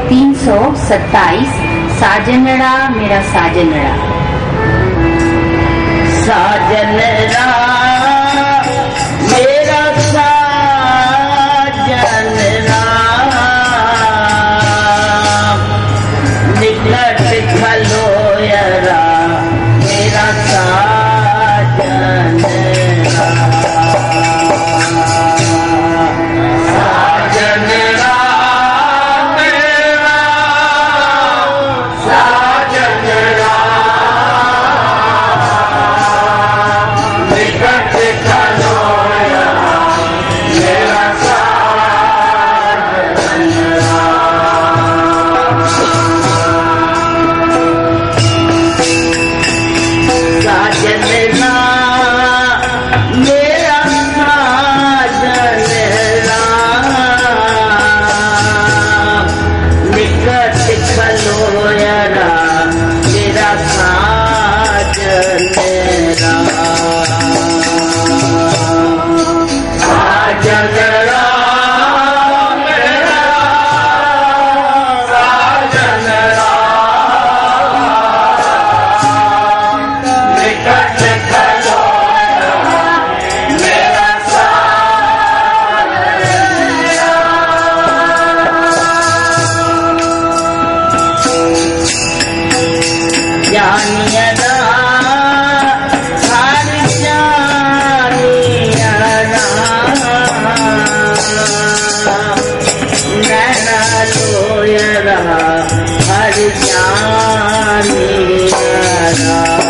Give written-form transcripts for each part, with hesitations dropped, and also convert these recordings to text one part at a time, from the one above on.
327 साजनड़ा मेरा साजनड़ा। साजन राम मेरा साजन राम निकट खलोयरा मेरा साजन राम साजन राम मेरा साजन राम निकट खलोयरा मेरा साजन राम साजन राम मेरा साजन राम निकट खलोयरा मेरा साजन राम साजन राम मेरा साजन राम निकट खलोयरा मेरा साजन राम जानिया राम हर जानिया राम नैना लोयरा हर जानिया राम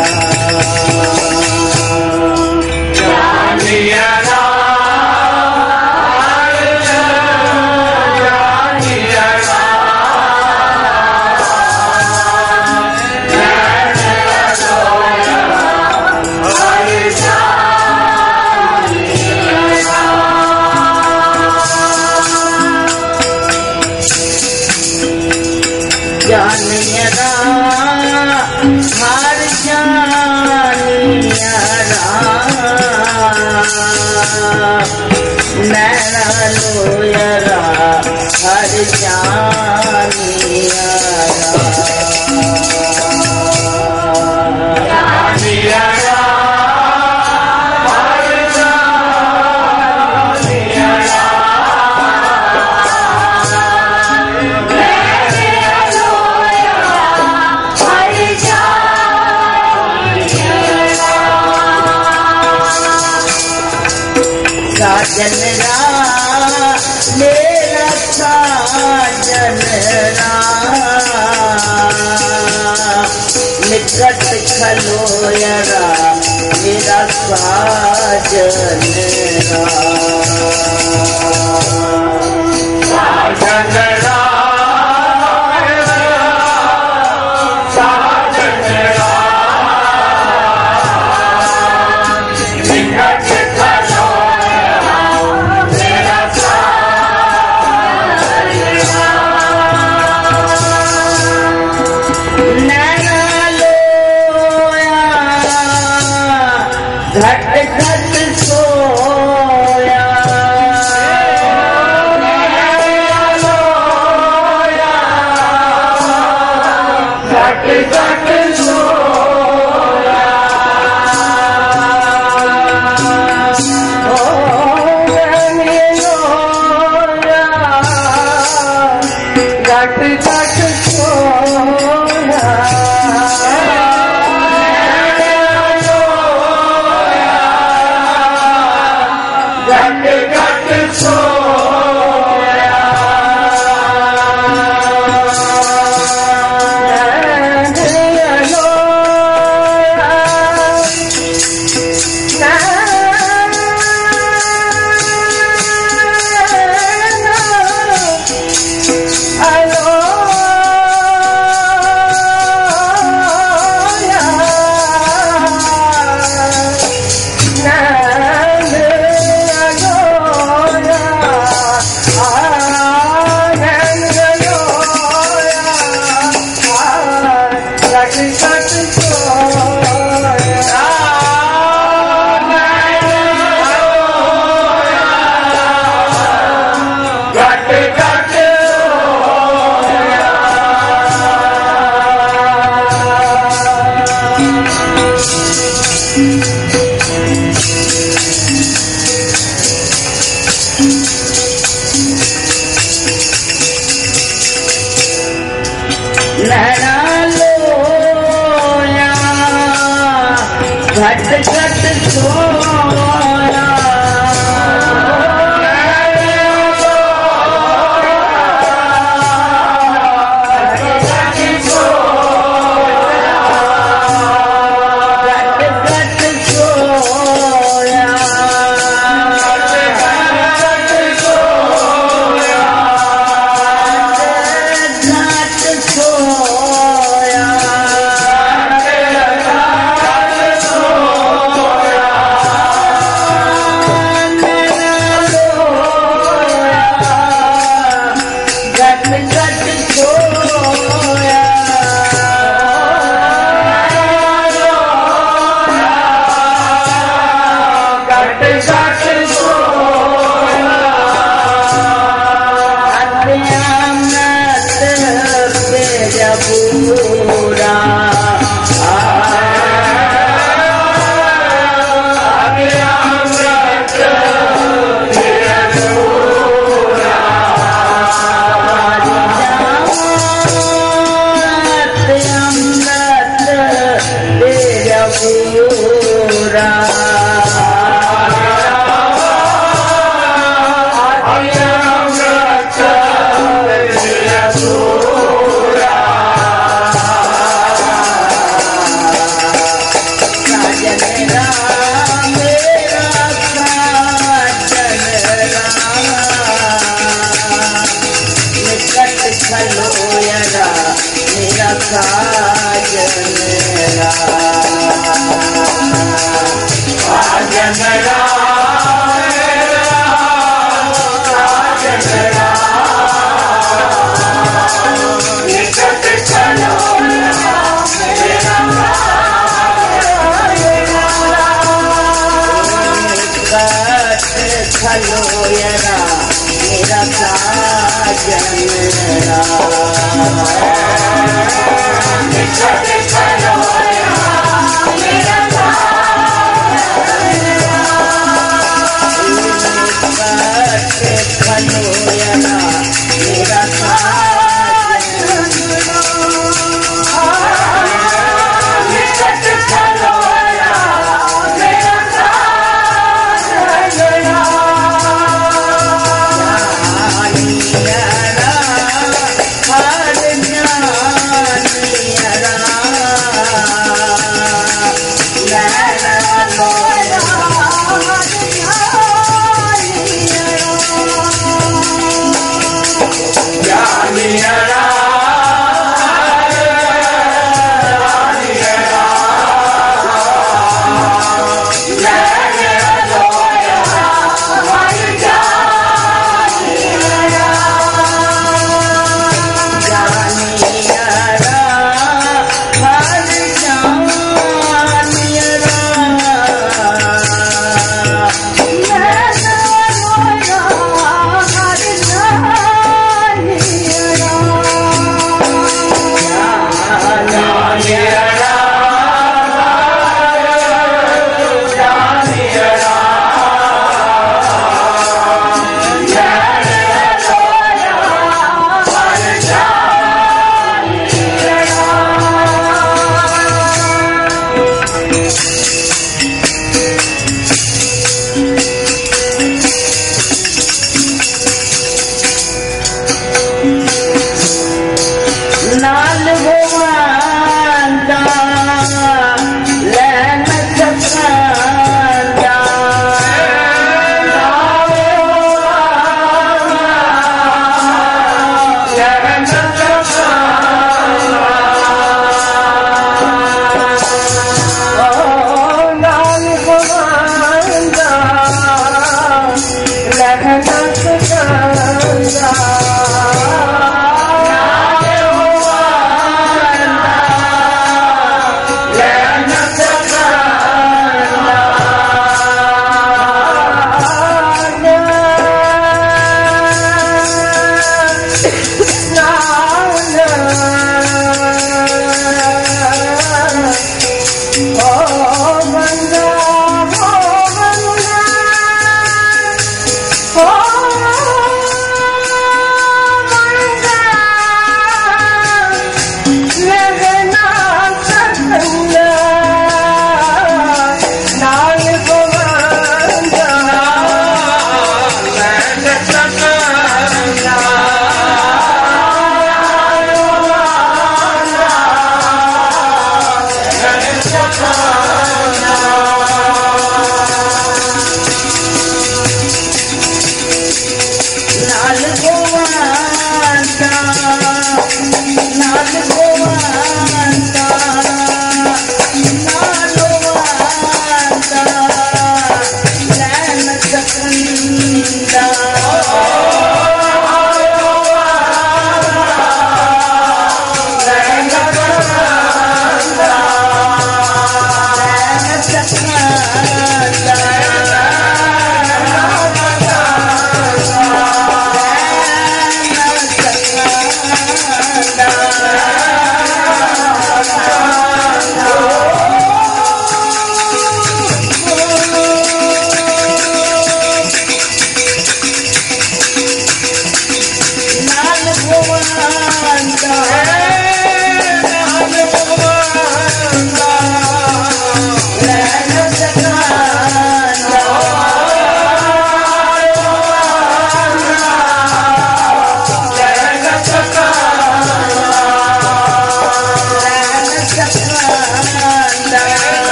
जानिया राम हर जानिया जानिया राम हर जानिया राम नैना लोयरा हर जानिया राम जानिया राम हर जानिया साजन राम मेरा साजन राम निकट खलोयरा मेरा साजन राम साजन राम साजन राम निकट घट घट सोया घट घट सोया ओ घट घट सोया नैना लोया घट घट सोया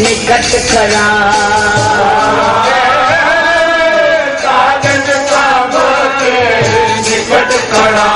निकट खड़ा कागज सबके निकट खड़ा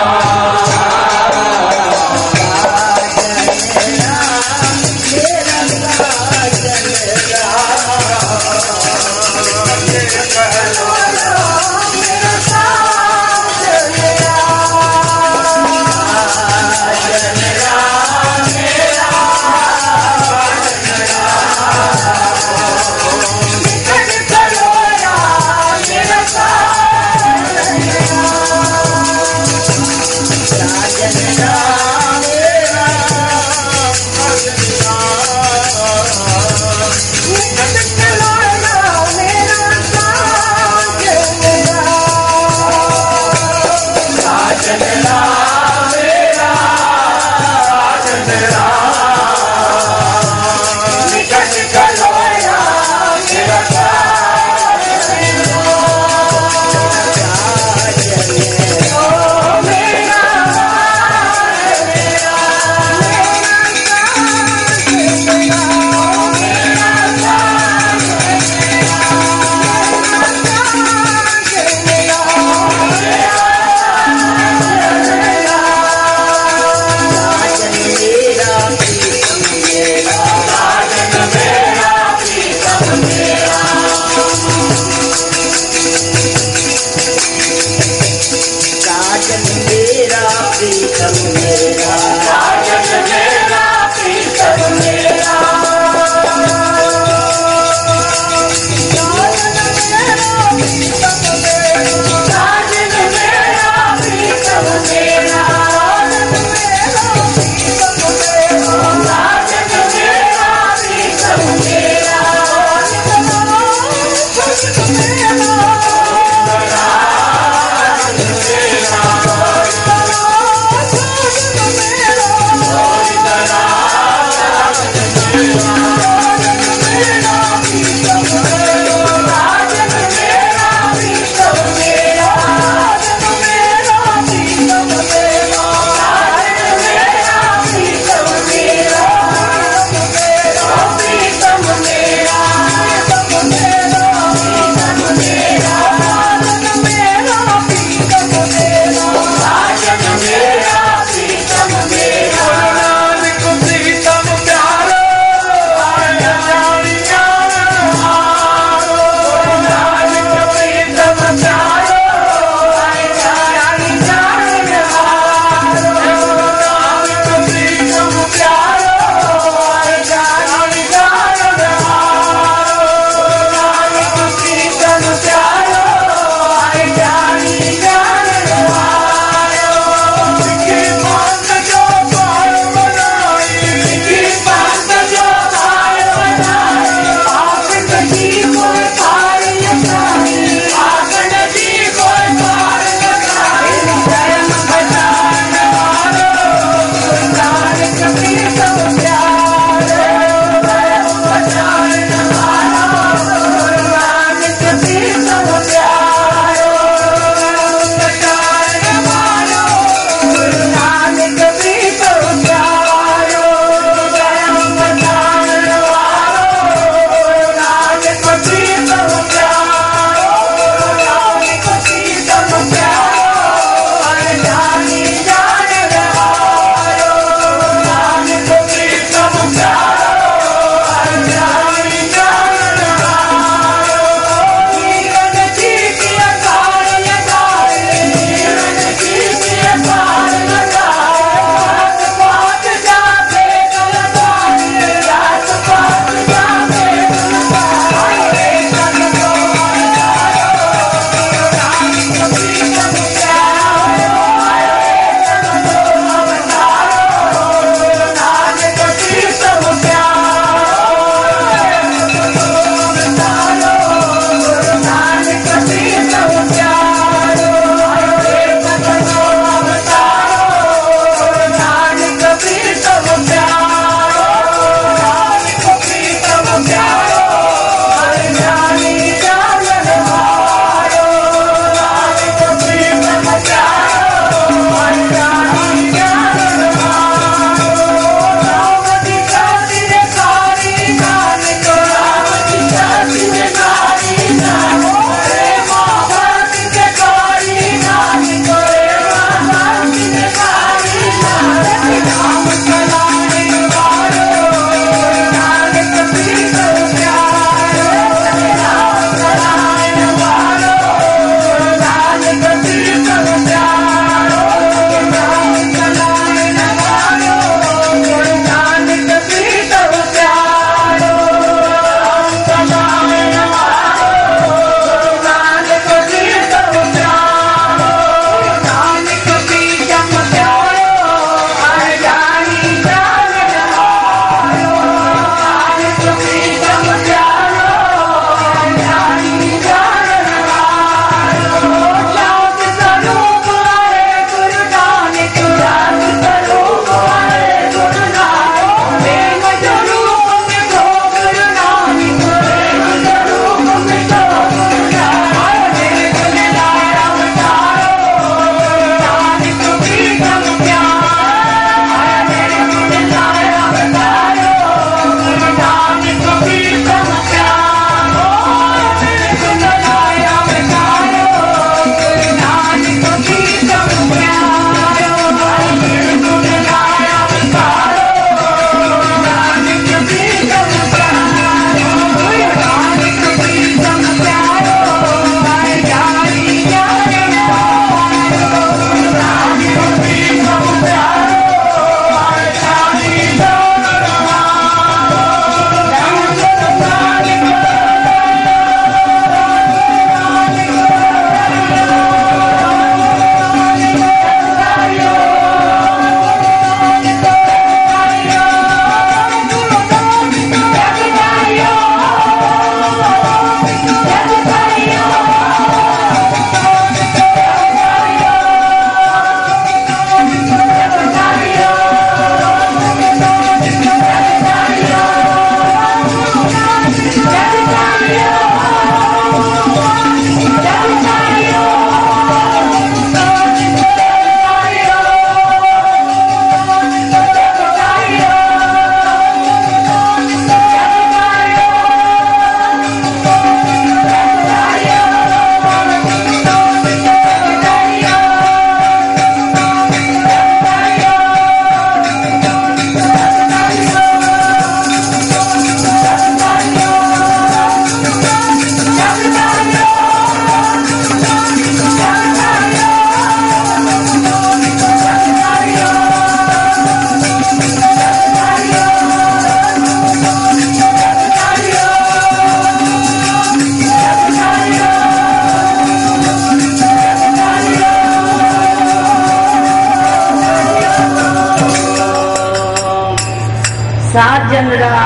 साजन रा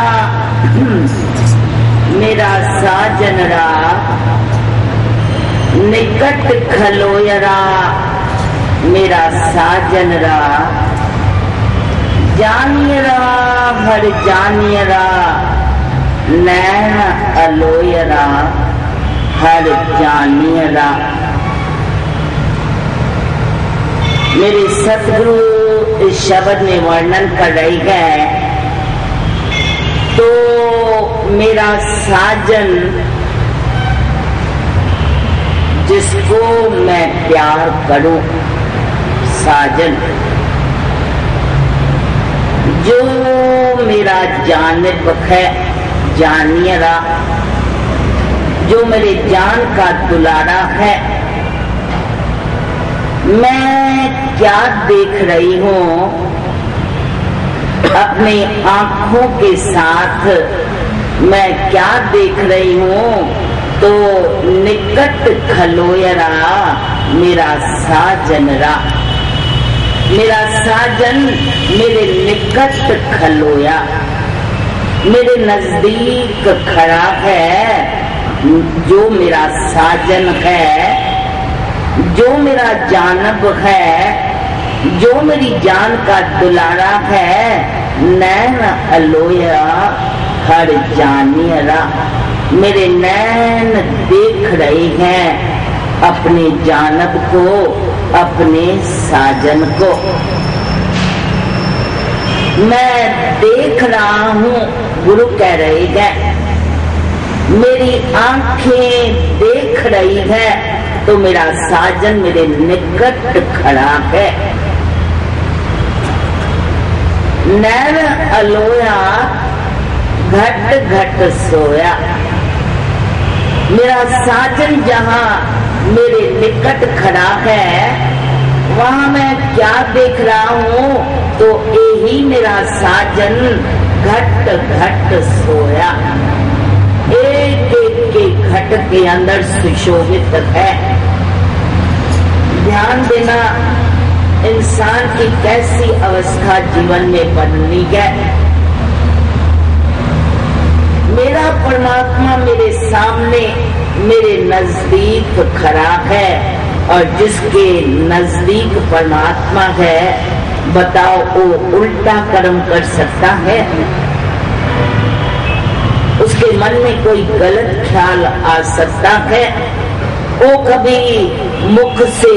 मेरा साजन रा निकट खलोयरा मेरा साजन रा जानियरा हर जानियरा नैन अलोयरा हर जानियरा। मेरे सतगुरु इस शब्द में वर्णन कर रही है तो मेरा साजन जिसको मैं प्यार करूं, साजन जो मेरा जानिब है, जानियरा जो मेरे जान का दुलारा है। मैं क्या देख रही हूं अपनी आंखों के साथ, मैं क्या देख रही हूं तो निकट खलोयरा मेरा साजन रा, मेरा साजन मेरे निकट खलोया, मेरे नजदीक खड़ा है। जो मेरा साजन है, जो मेरा जानब है, जो मेरी जान का दुलारा है, नैन अलोया हर जानियरा मेरे नैन देख रहे हैं अपने जानब को, अपने साजन को। मैं देख रहा हूं, गुरु कह रही है, मेरी आंखें देख रही है तो मेरा साजन मेरे निकट खड़ा है। नैन अलोया घट घट सोया, मेरा साजन जहां मेरे निकट खड़ा है वहां मैं क्या देख रहा हूं तो यही मेरा साजन घट घट सोया, एक एक के घट के अंदर सुशोभित है। ध्यान देना, इंसान की कैसी अवस्था जीवन में बननी है। मेरा परमात्मा मेरे सामने मेरे नजदीक खड़ा है और जिसके नजदीक परमात्मा है बताओ वो उल्टा कर्म कर सकता है? उसके मन में कोई गलत ख्याल आ सकता है? वो कभी मुख से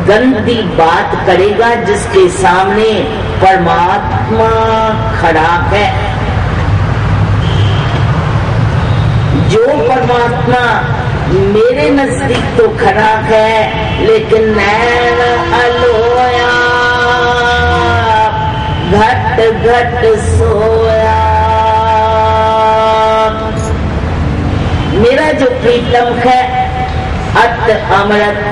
गंदी बात करेगा जिसके सामने परमात्मा खड़ा है? जो परमात्मा मेरे नजदीक तो खड़ा है लेकिन नैन अलोया घट घट सोया, मेरा जो प्रीतम है अत अमृत,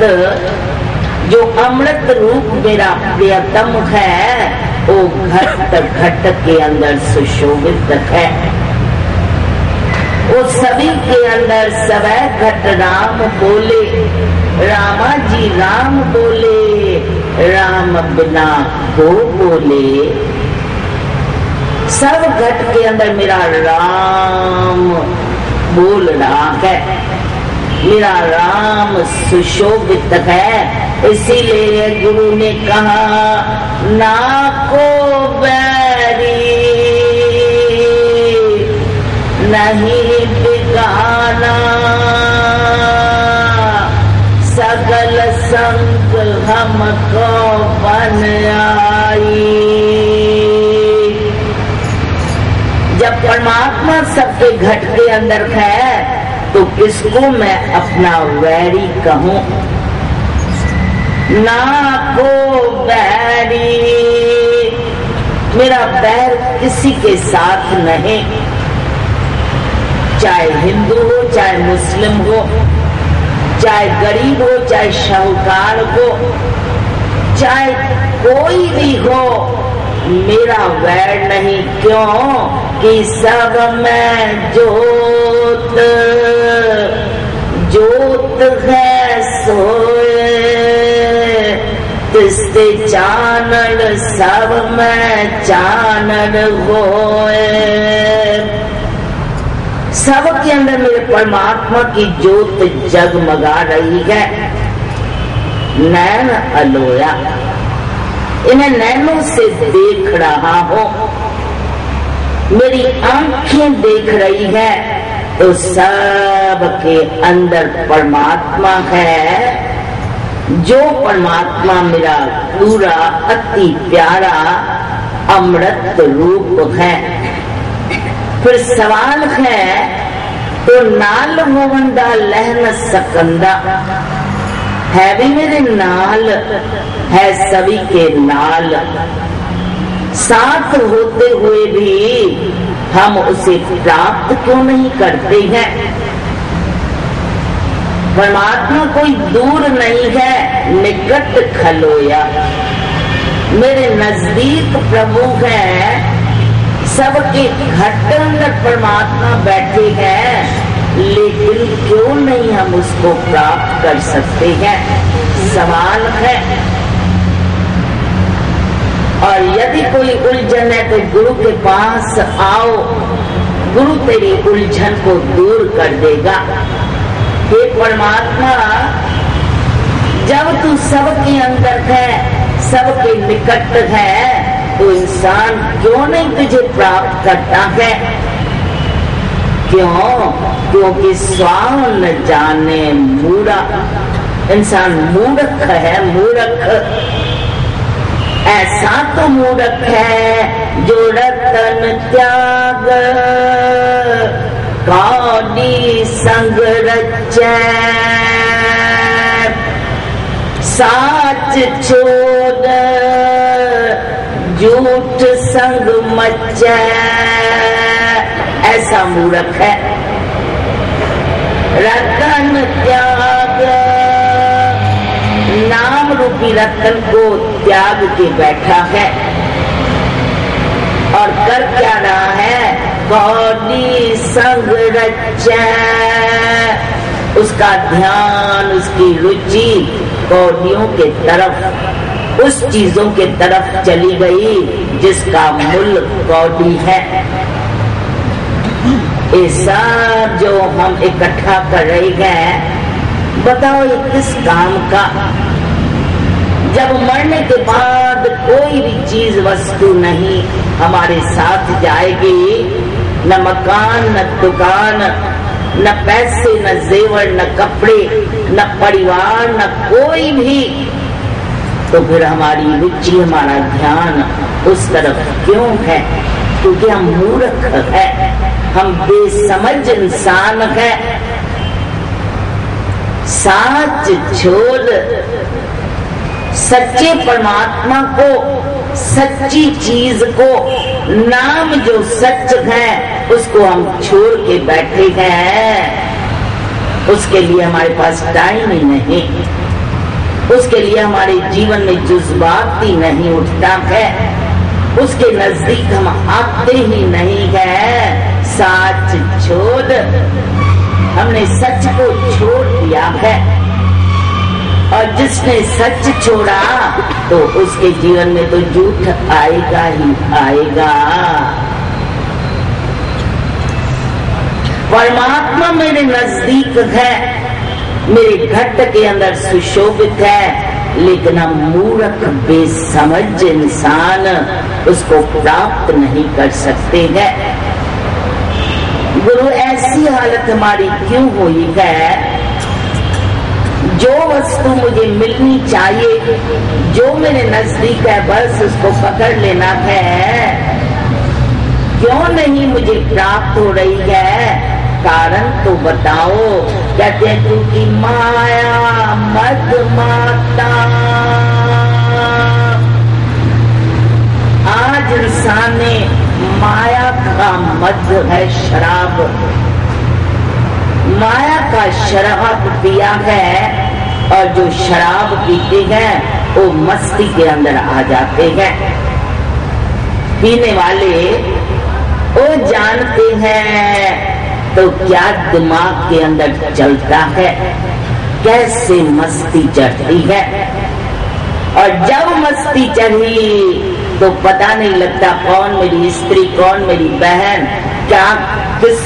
जो अमृत रूप मेरा प्रियतम है वो घट घट के अंदर सुशोभित है। वो सभी के अंदर सवै घट राम बोले, रामा जी राम बोले, राम बिना को बोले। सब घट के अंदर मेरा राम बोल रहा है, मेरा राम सुशोभित है। इसीलिए गुरु ने कहा ना को बैरी नहीं बिगाना, सगल संग हमको बन आई। जब परमात्मा सबके घट के अंदर है तो किसको मैं अपना वैरी कहूं? ना को बैरी, मेरा बैर किसी के साथ नहीं, चाहे हिंदू हो चाहे मुस्लिम हो, चाहे गरीब हो चाहे शाहूकार हो, चाहे कोई भी हो, मेरा वैर नहीं। क्यों कि सब में जोत जोत है सोए, तिसते चानन सब में चानन होए। सबके अंदर मेरे परमात्मा की ज्योत जगमगा रही है। नैन अलोया, इन्हें नैनों से देख रहा हूं, मेरी आंखें देख रही है, तो सबके अंदर परमात्मा है। जो परमात्मा मेरा पूरा अति प्यारा अमृत रूप है। फिर सवाल है, तो नाल होवंदा लहन सकंदा, है भी मेरे नाल, है सभी के नाल। साथ होते हुए भी हम उसे प्राप्त क्यों नहीं करते हैं? परमात्मा कोई दूर नहीं है, निकट खलोया, मेरे नजदीक प्रभु है। सबके घट अंदर परमात्मा बैठे हैं, लेकिन क्यों नहीं हम उसको प्राप्त कर सकते हैं? सवाल है। और यदि कोई उलझन है तो गुरु के पास आओ, गुरु तेरी उलझन को दूर कर देगा। हे परमात्मा, जब तू सबके अंदर है, सबके निकट है, तो इंसान क्यों नहीं तुझे प्राप्त करता है? क्यों? क्योंकि स्वाम न जाने मूढ़ा, इंसान मूर्ख है, मूर्ख। ऐसा तो मूर्ख है जो रतन त्याग कौड़ी संग रचै, साच छोड़ झूठ संग मचै। ऐसा मूर्ख है। रतन त्याग, नाम रूपी रतन को त्याग के बैठा है और कर क्या रहा है? कौड़ी संग रचै, उसका ध्यान, उसकी रुचि कौड़ियों के तरफ, उस चीजों के तरफ चली गई जिसका मूल कौड़ी है। ये सब जो हम इकट्ठा कर रहे हैं, बताओ ये किस काम का? जब मरने के बाद कोई भी चीज वस्तु नहीं हमारे साथ जाएगी, न मकान, न दुकान, न पैसे, न जेवर, न कपड़े, न परिवार, न कोई भी, तो फिर हमारी रुचि, हमारा ध्यान उस तरफ क्यों है? क्योंकि हम मूर्ख है, हम बेसमझ इंसान है। साच छोड़, सच्चे परमात्मा को, सच्ची चीज को, नाम जो सच है उसको हम छोड़ के बैठे हैं। उसके लिए हमारे पास टाइम ही नहीं, उसके लिए हमारे जीवन में जज्बाती नहीं उठता है, उसके नजदीक हम आते ही नहीं है। साच छोड़, हमने सच को छोड़ दिया है, और जिसने सच छोड़ा तो उसके जीवन में तो झूठ आएगा ही आएगा। परमात्मा मेरे नजदीक है, मेरे घट के अंदर सुशोभित है, लेकिन हम मूर्ख बेसमझ इंसान उसको प्राप्त नहीं कर सकते हैं। गुरु, ऐसी हालत हमारी क्यों हुई है? जो वस्तु मुझे मिलनी चाहिए, जो मेरे नजदीक है, बस उसको पकड़ लेना है, क्यों नहीं मुझे प्राप्त हो रही है? कारण तो बताओ। कहते हैं क्योंकि माया मद माता। आज इंसान ने माया का मद है शराब, माया का शराब पिया है, और जो शराब पीते हैं वो मस्ती के अंदर आ जाते हैं। पीने वाले वो जानते हैं तो क्या दिमाग के अंदर चलता है, कैसे मस्ती चढ़ती है। और जब मस्ती चढ़ी तो पता नहीं लगता कौन मेरी स्त्री, कौन मेरी बहन, क्या किस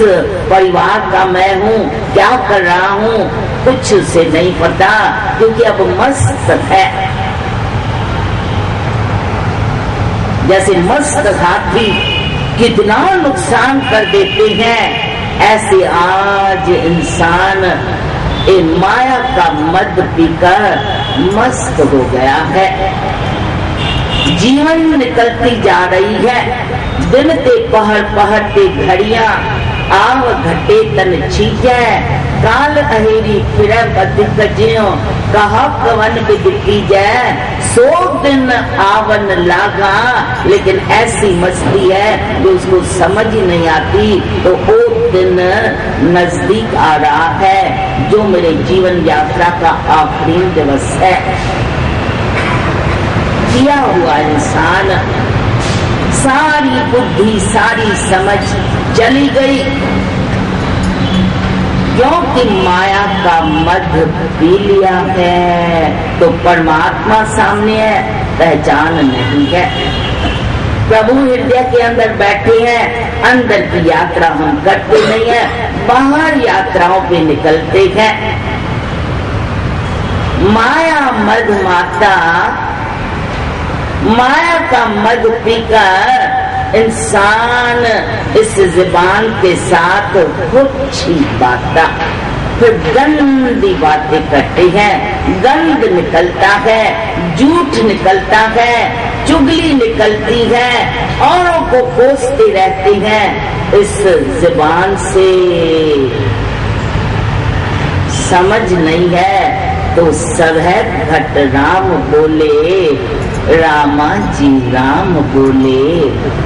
परिवार का मैं हूँ, क्या कर रहा हूँ, कुछ से नहीं पता, क्योंकि अब मस्त है। जैसे मस्त हाथी कितना नुकसान कर देते हैं, ऐसे आज इंसान माया का मद पीकर मस्त हो गया है। जीवन निकलती जा रही है, दिन ते पहर पहर ते घड़ियां, आव घटे तन छीजे, काल अहेरी फिर बदिक ज्यों, कहा कवन बिदकी जय, सो दिन आवन लागा। लेकिन ऐसी मस्ती है जो उसको समझ ही नहीं आती, तो वो दिन नजदीक आ रहा है जो मेरे जीवन यात्रा का आखिरी दिवस है। किया हुआ इंसान सारी बुद्धि, सारी समझ चली गई, क्योंकि माया का मद पी लिया है। तो परमात्मा सामने है, पहचान नहीं है। प्रभु हृदय के अंदर बैठे हैं, अंदर की यात्रा हम करते नहीं है, बाहर यात्राओं पे निकलते हैं। माया मद माता, माया का मद पीकर इंसान इस जुबान के साथ कुछ ही बातें, फिर गंदी बातें करते हैं, गंद निकलता है, झूठ निकलता है, चुगली निकलती है, औरों को कोसते रहते हैं। इस जुबान से समझ नहीं है तो सब है घट राम बोले, रामा जी राम बोले,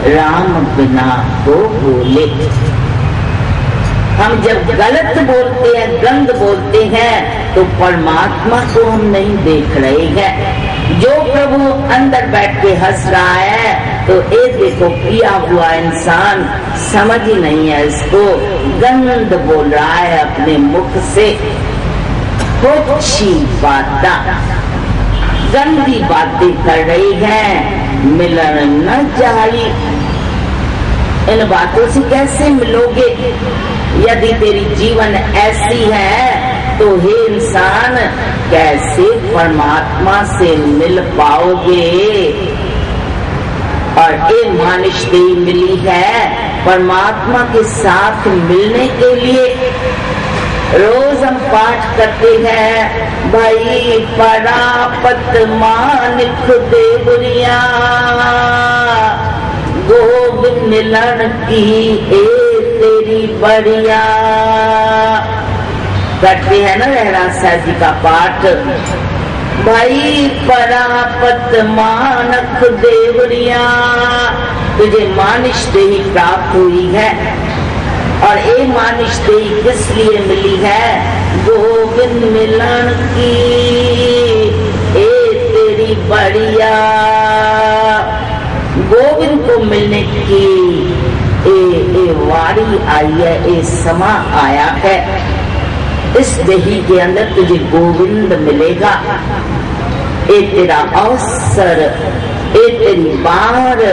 राम बिना को बोले। हम जब गलत बोलते हैं, गंद बोलते हैं, तो परमात्मा को हम नहीं देख रहे हैं। जो प्रभु अंदर बैठ के हंस रहा है, तो ये देखो किया हुआ इंसान समझ ही नहीं है, इसको गंद बोल रहा है अपने मुख से। कुछ ही बातें, गंदी बातें कर रही है, मिलन न चाहिए। इन बातों से कैसे मिलोगे? यदि तेरी जीवन ऐसी है तो हे इंसान कैसे परमात्मा से मिल पाओगे? और ये मानिश देही मिली है परमात्मा के साथ मिलने के लिए। रोज हम पाठ करते हैं, भाई परापत मानिक देवरिया, गोविंद मिलन की ए तेरी बढ़िया। करते हैं ना रहराज साहब जी का पाठ, भाई परापत मानक देवरिया, तुझे मानिश देही प्राप्त हुई है। और ये मानिश देही किस लिए मिली है? गोविंद मिलन की ए तेरी बढ़िया। गोविंद को मिलने की ए वारी आई है, ए समा आया है। इस देही के अंदर तुझे गोविंद मिलेगा। ए तेरा अवसर, ए तेरी बार,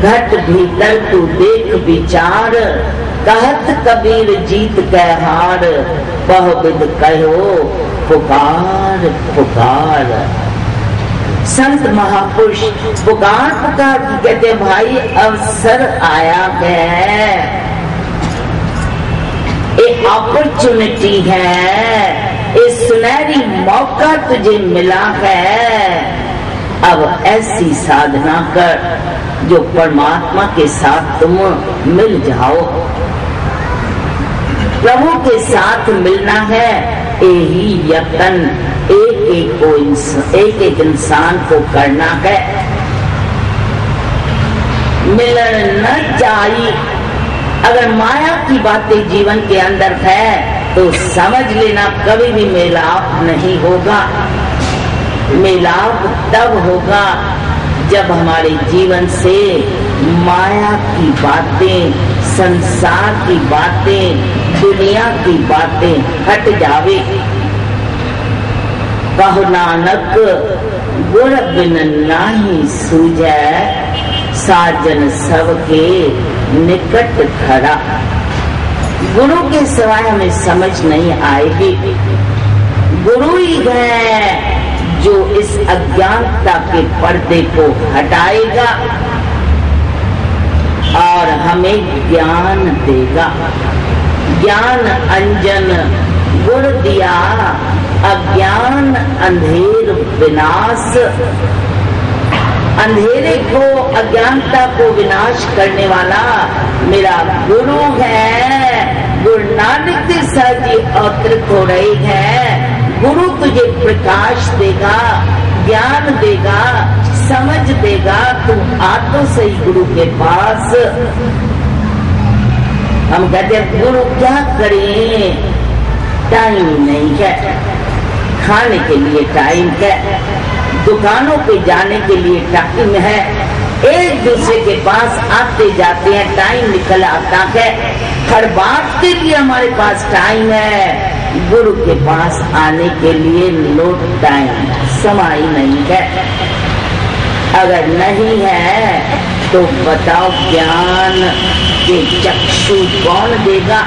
घट भीतर तू देख विचार। कहत कबीर जीत कै हार, बहुविध कहो पुकार पुकार। संत महापुरुष पुकार पुकार कहते भाई अवसर आया है, एक अपॉर्चुनिटी है, एक सुनहरी मौका तुझे मिला है। अब ऐसी साधना कर जो परमात्मा के साथ तुम मिल जाओ। प्रभु के साथ मिलना है, यही यत्न एक एक इंसान को करना है। मिलन न चाहिए। अगर माया की बातें जीवन के अंदर है तो समझ लेना कभी भी मेलाप नहीं होगा। मेलाप तब होगा जब हमारे जीवन से माया की बातें, संसार की बातें, दुनिया की बातें हट जावे। कहो नानक गुर बिन नाही सूझै, साजन सबके निकट खड़ा। गुरु के सिवाय हमें समझ नहीं आएगी। गुरु ही है जो इस अज्ञानता के पर्दे को हटाएगा और हमें ज्ञान देगा। ज्ञान अंजन गुर दिया, अज्ञान अंधेर विनाश। अंधेरे को, अज्ञानता को विनाश करने वाला मेरा गुरु है। गुरु नानक देव साहब जी अवतरित हो रहे हैं। गुरु तुझे प्रकाश देगा, ज्ञान देगा, समझ देगा। तू आ तो सही गुरु के पास। हम कहते हैं गुरु क्या करें, टाइम नहीं है, खाने के लिए टाइम है, दुकानों पे जाने के लिए टाइम है, एक दूसरे के पास आते जाते हैं, टाइम निकल आता है। हर बात के लिए हमारे पास टाइम है। गुरु के पास आने के लिए नो टाइम, समय नहीं है। अगर नहीं है तो बताओ ज्ञान के चक्षु कौन देगा?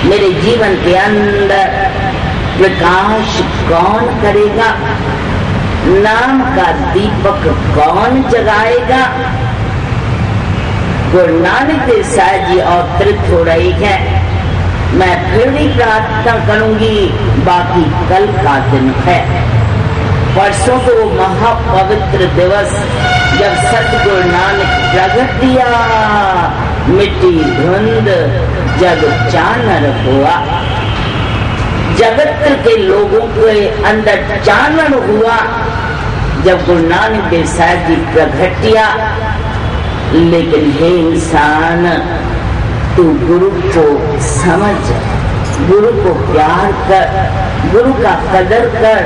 मेरे जीवन के अंदर प्रकाश कौन करेगा? नाम का दीपक कौन जगाएगा? गुरु नानक देव साहब जी अवतरित हो रही है। मैं फिर भी प्रार्थना करूंगी, बाकी कल का दिन है। परसों को महापवित्र दिवस जब सतगुरु नानक प्रगट दिया, मिट्टी धुंध जग चानर हुआ। जगत के लोगों के अंदर चानन हुआ जब गुरु नानक देव साहब जी प्रगटिया। लेकिन हे इंसान, तू गुरु को समझ, गुरु को प्यार कर, गुरु का कदर कर,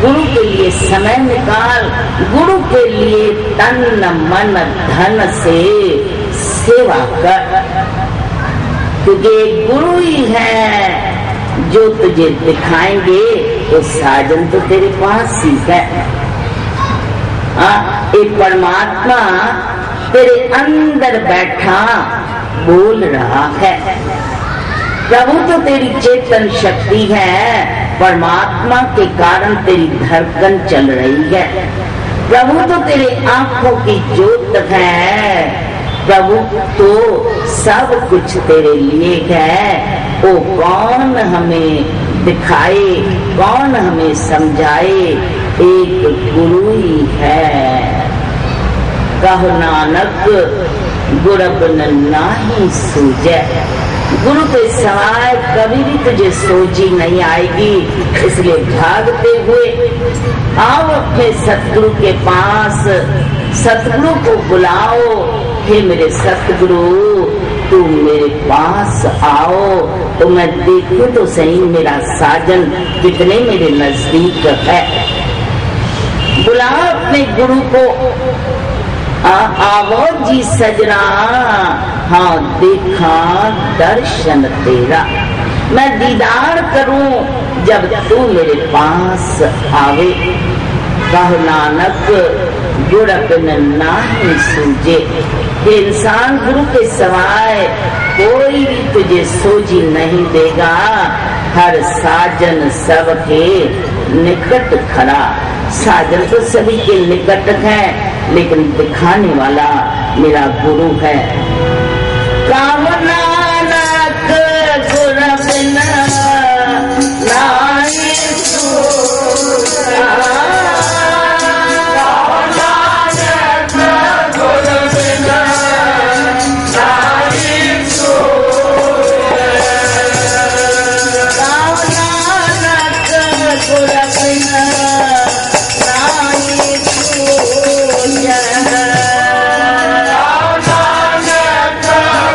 गुरु के लिए समय निकाल, गुरु के लिए तन मन धन से सेवा कर। क्योंकि गुरु ही है जो तुझे दिखाएंगे। वो साजन तो तेरे पास ही है। एक परमात्मा तेरे अंदर बैठा बोल रहा है। प्रभु तो तेरी चेतन शक्ति है, परमात्मा के कारण तेरी धड़कन चल रही है। प्रभु तो तेरे आंखों की ज्योत है, प्रभु तो सब कुछ तेरे लिए है। वो कौन हमें दिखाए, कौन हमें समझाए? एक गुरु ही है। कहो नानक गुर बिन नाही सूझै। गुरु के सिवाय कभी भी तुझे सोची नहीं आएगी। इसलिए भागते हुए आओ अपने सतगुरु के पास, सतगुरु को बुलाओ। हे मेरे सतगुरु, तू मेरे पास आओ तो मैं देखूं तो सही मेरा साजन कितने मेरे नजदीक है। बुलाओ अपने गुरु को। आवो जी सजना, हाँ देखा दर्शन तेरा। मैं दीदार करूं जब तू मेरे पास आवे। कहो नानक गुर बिन नाही सूझे। इंसान गुरु के सिवाय कोई भी तुझे सोझी नहीं देगा। हर साजन सबके निकट खड़ा। साजन तो सभी के निकट है, लेकिन दिखाने वाला मेरा गुरु है। काम नानक गुर बिन नाही सूझै।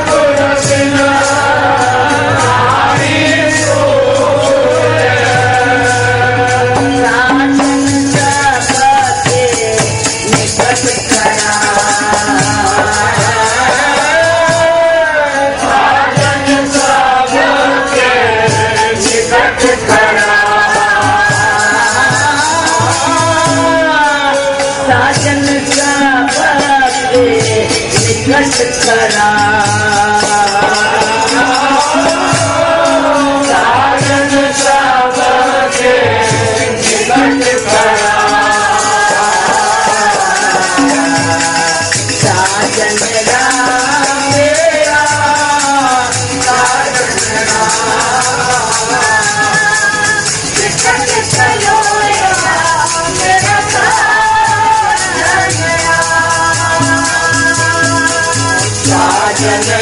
Good. खड़ा साजन सबके निकट खड़ा साजन राम मेरा साजन राम निकट चलो मेरा साजन